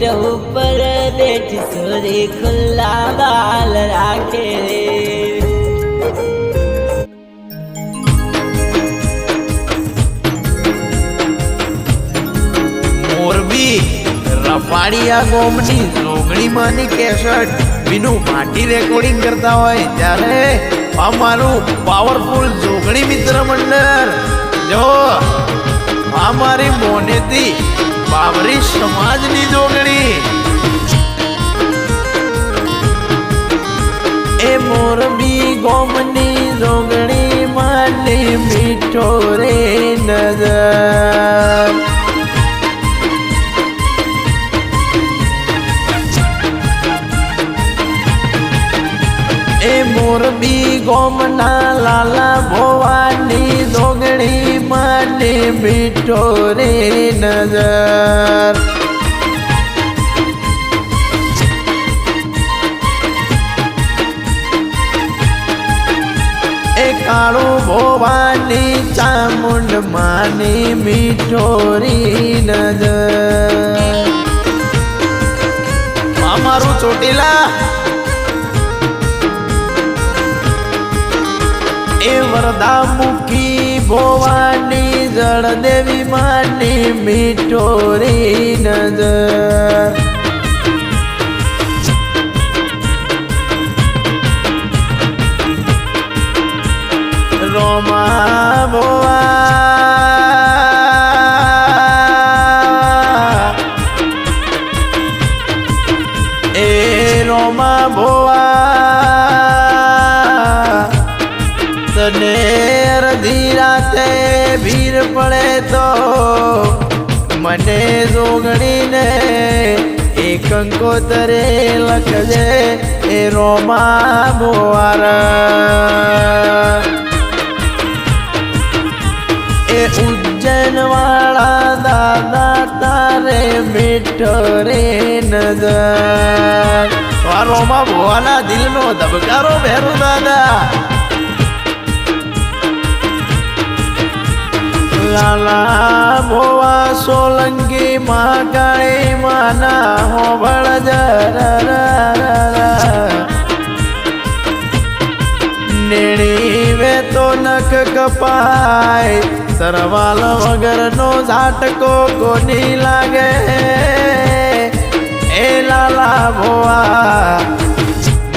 પીઠ ઉપર બેઠી સોરી ખુલ્લા બાલ રાખે રે. મોરબી રફાડિયા ગોમની જોગણી માની કેસેટ વિનું માટી રેકોર્ડિંગ કરતા હોય ત્યારે અમારું પાવરફુલ જોગણી મિત્ર મંડળ જો અમારી મોનેતી બાબરી સમાજની જોગણી એ મોરબી ગોમની જોગણી માની મીઠો રે નજર. એ મોરબી ગોમના લાલા ભોવાની જોગણી માને મીઠો રે નજર. એ કાળુ ભોવાની ચામુંડ માની મીઠો રે નજર. અમારું ચોટીલા એ વરદા મુખી ભોવાની જળદેવી માની મીઠો રે નજર. રોમા ભોવા એ રોમા ભોવા તને અડધી રાતે ભીર પડે તો મને જોગણીને એક કંકોતરે લખજે એ રોમા ભોવાર. એ ઉજ્જૈન વાળા દાદા તારે મીઠો રે નજર. રોમા ભોવાના દિલનો ધબકારો ભેરુ દાદા. લાલા ભોવા સોલંકી મહાકાળી માના હોબળ નેણી વે તો નખ કપાય સરવાલ વગરનો ઝાટકો કોની લાગે. એ લાલા ભોવા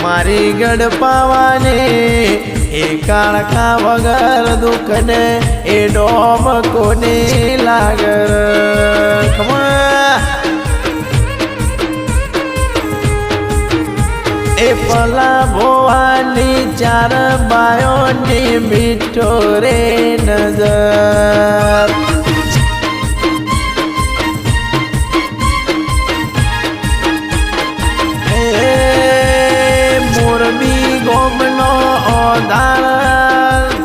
મારી ગઢ પાવાની એ કાળકા વગર દુઃખને એ ડોમ કોની લાગર. એ પલા ભોવાની ચાર બાયોની મીઠો રે નજર. મોરબી ગોમનો ઓધાર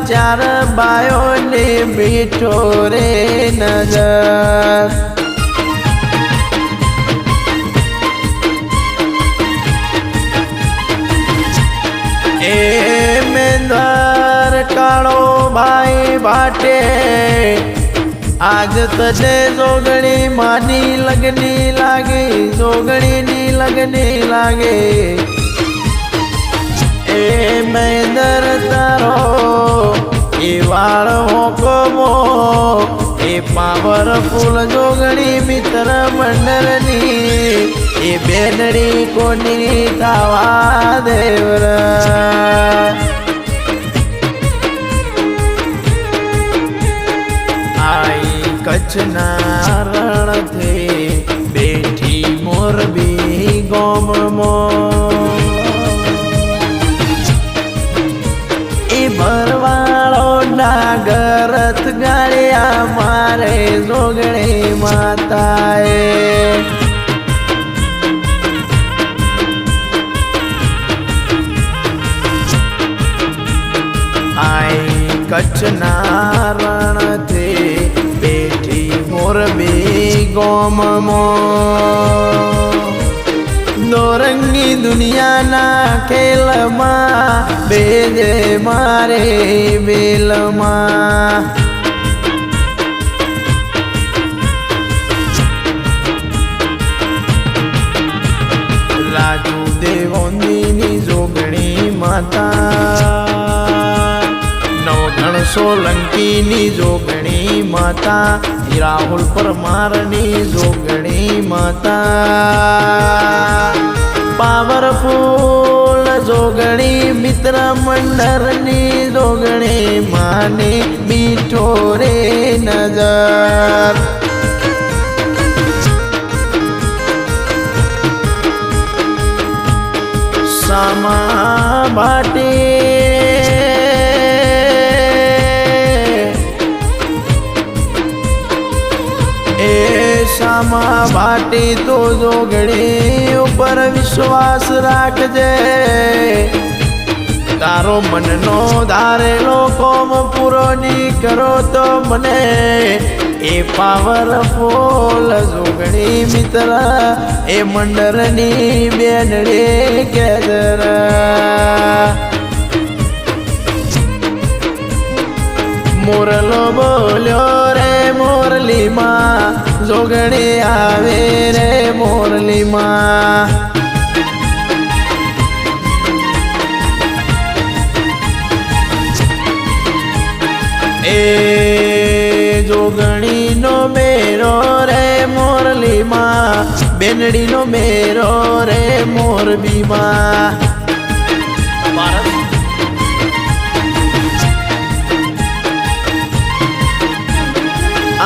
ચાર બાયોની મીઠો રે નજર. એ મેંદર કાળો ભાઈ ભાટે આજ તને જોગણી માની લગની લાગે જોગણીની લગની લાગે. એ મેંદર તારો એ વાળ હોકમો એ પાવરફુલ જોગણી મિત્ર મંડળની એ બેનડી કોની થવા દેવરા. આઈ કચ્છના રણથી બેઠી મોરબી ગોમમાં એ ભરવાળો નાગરથ ગાળ્યા મારે જોગણી માતાએ. આઈ કચ્છના રણથી બેઠી મોરબી ગોમમાં દોરંગી દુનિયાના ખેલમાં બેજે મારે બેલમાં. રાજુ દેવોની જોગણી માતા, નવઘણ સોલંકીની જોગણી માતા, રાહુલ પરમારની જોગણી માતા, પાવરફુલ જોગણી મિત્ર મંડળની જોગણી માની મીઠો રે નજર. સામા બાટે સામા બાટી તો જોગણી ઉપર વિશ્વાસ રાખજે, તારો મનનો ધારેલો કોમ પૂરો ની કરો તો મને એ પાવરફુલ જોગણી મિત્ર એ મંડળની બેનડી કેદર. મોરલો બોલ્યો રે મોરલીમાં, જોગણી આવે રે મોરલીમાં. એ જોગણીનો મેરો રે મોરલીમાં, બેનડીનો મેરો રે મોરબીમાં.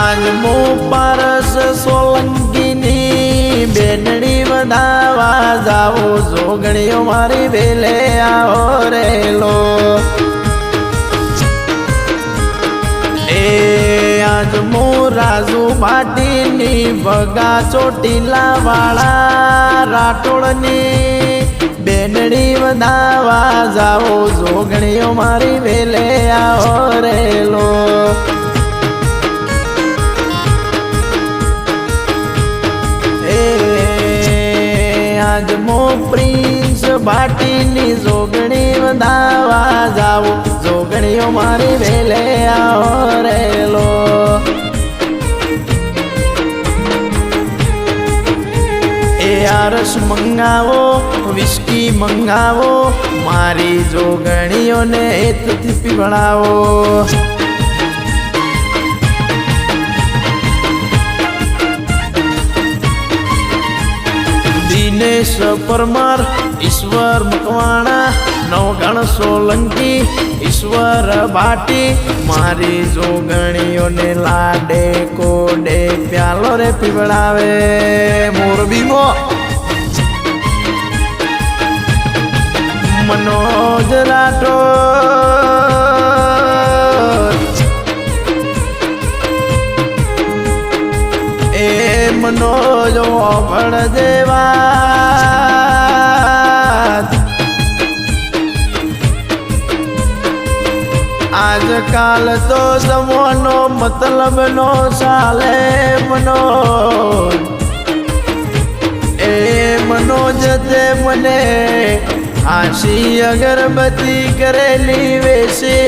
આજ મો પારસ સોલંકીની બેનડી વધાવા જાવો, જોગણીઓ મારી બેલે આવો રેલો. એ આજ મો રાજુ ભાટીની ભગા ચોટીલા વાળા રાઠોડની બેનડી વધાવા જાવો, જોગણીઓ મારી બેલે આવો રેલો. આજ મો પ્રિન્સ ભાટીની જોગણી વધાવા જાવો, જોગણીઓ મારી વેલે આવો રેલો. એ આરસ મંગાવો, વિસ્કી મંગાવો, મારી જોગણીઓને હેતથી પીવડાવો. દિનેશ પરમાર, ઈશ્વર મકવાણા, નવઘણ સોલંકી, ઈશ્વર ભાટી, મારી જોગણીઓને લાડે કોડે પ્યાલો રે પીવડાવે. મોરબીમાં મનોજ રાઠોડ, એ મનોજ ભણ દેવા, આજકાલ તો જમવાનો મતલબ નો ચાલે મનોજ. એ મનોજ તે મને આશી અગરબત્તી કરેલી વેશે,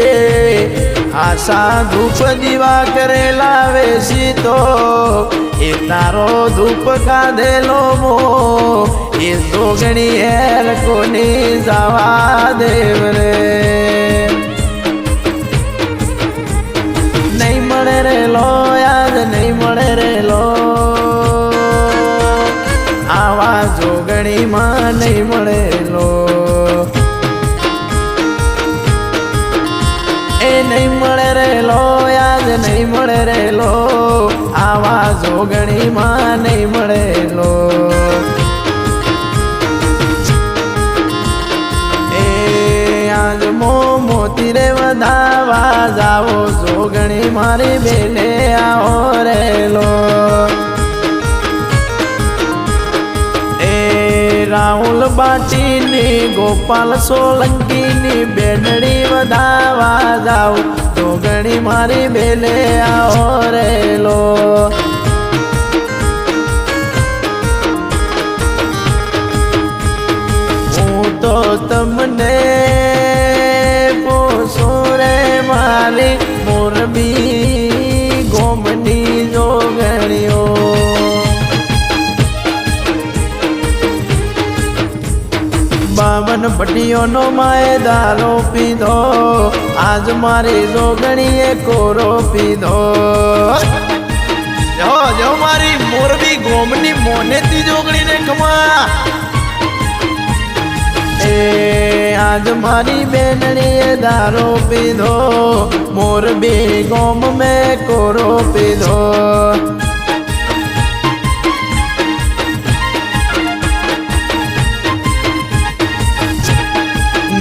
આશા ધૂપ દીવા કરેલા વેશી તો એ તારો ધૂપ કાધેલો મો એ જોગણી હેર કોની જવા દેવ રે. નહીં મળે રેલો યાદ નહીં મળે રેલો, આવા જોગણીમાં નહીં મળેલો. એ નહીં મળે રેલો યાદ નહીં મળે રેલો, આવા જોગણીમાં નહીં મળેલો. એ આજ મોતી રે વધાવા જાવો, જોગણી મારી બેલે આવો રેલો. રાહુલ બાટીની ગોપાલ સોલંકીની બેનડી વધાવા જાવ, જોગણી મારી બેલે આવો રેલો. હું તો તમને પોસો રે મારી મોરબી ગોમની જોગણીઓ. પાન ભટીઓનો માએ દારો પીધો આજ મારી જોગણીએ કોરો પીધો જો જો મારી મોરબી ગોમની મોનેતી જોગણીને ખમા એ આજ મારી બેનણીએ દારો પીધો મોરબી ગોમ મેં કોરો પીધો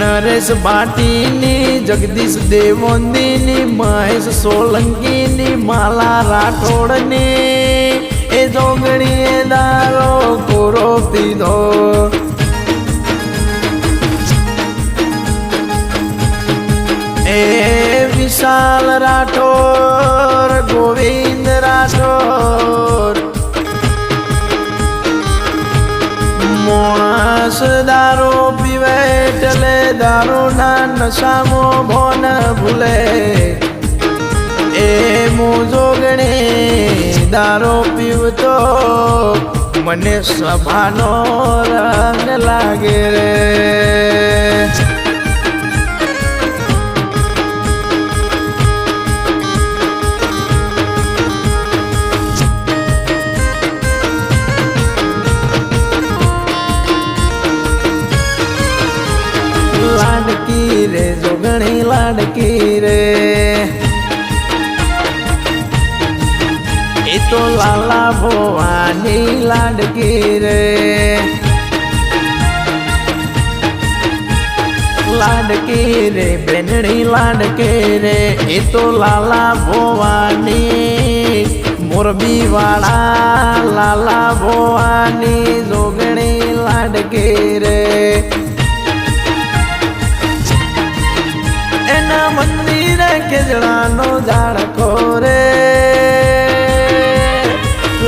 નરેશ ભાટીની જગદીશ દેવોંદીની મહેશ સોલંકીની માલા રાઠોડની એ જોગણીએ દારો કોરો પીધો એ વિશાલ રાઠોડ ગોવિંદ રાઠોડ માણસ દારો પીવે એટલે દારૂના નશામાં ભોન ભૂલે એ જોગણી દારો પીવતો મને સભાનો રંગ લાગે રે લાડકી રે જોગણી લાડકી રે એ તો લાલા ભવાની લાડકી રે લાડકી રે બેનડી લાડકી રે એ તો લાલા ભવાની મોરબી વાળા લાલા ભવાની જોગણી લાડકી રે એના મંદિરે કેજડાનો ઝાડકો રે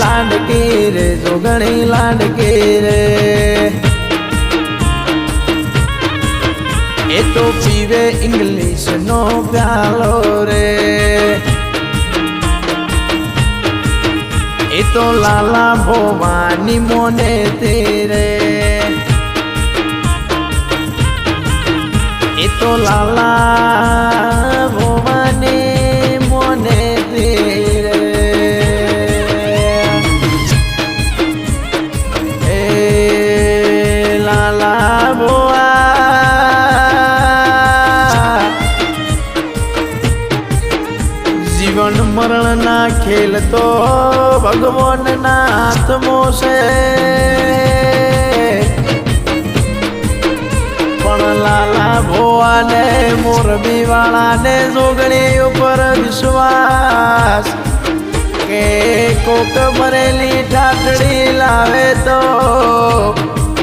લાડકી રે જોગણી લાડકી રે એ તો પીવે ઇંગ્લિશ નો પ્યાલો રે એ તો લાલા ભવાની મોને તેરે એ તો લાલા ભવાની મોને તેરે એ લાલા ભવા જીવન મરણ ના ખેલ તો ભગવાન ના હાથમાં છે પણ લાલા ભોવાને મોરબી વાળાને જોગણી ઉપર વિશ્વાસ કે કોક ભરેલી ઠાઠડી લાવે તો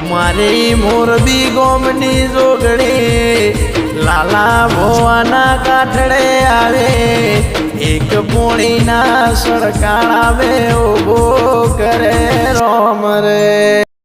મારી મોરબી ગોમની જોગણી લાલા ભોવાના કાઠડે આવે એક પોણીના સડકાળ આવે ઉભો કરે રોમ રે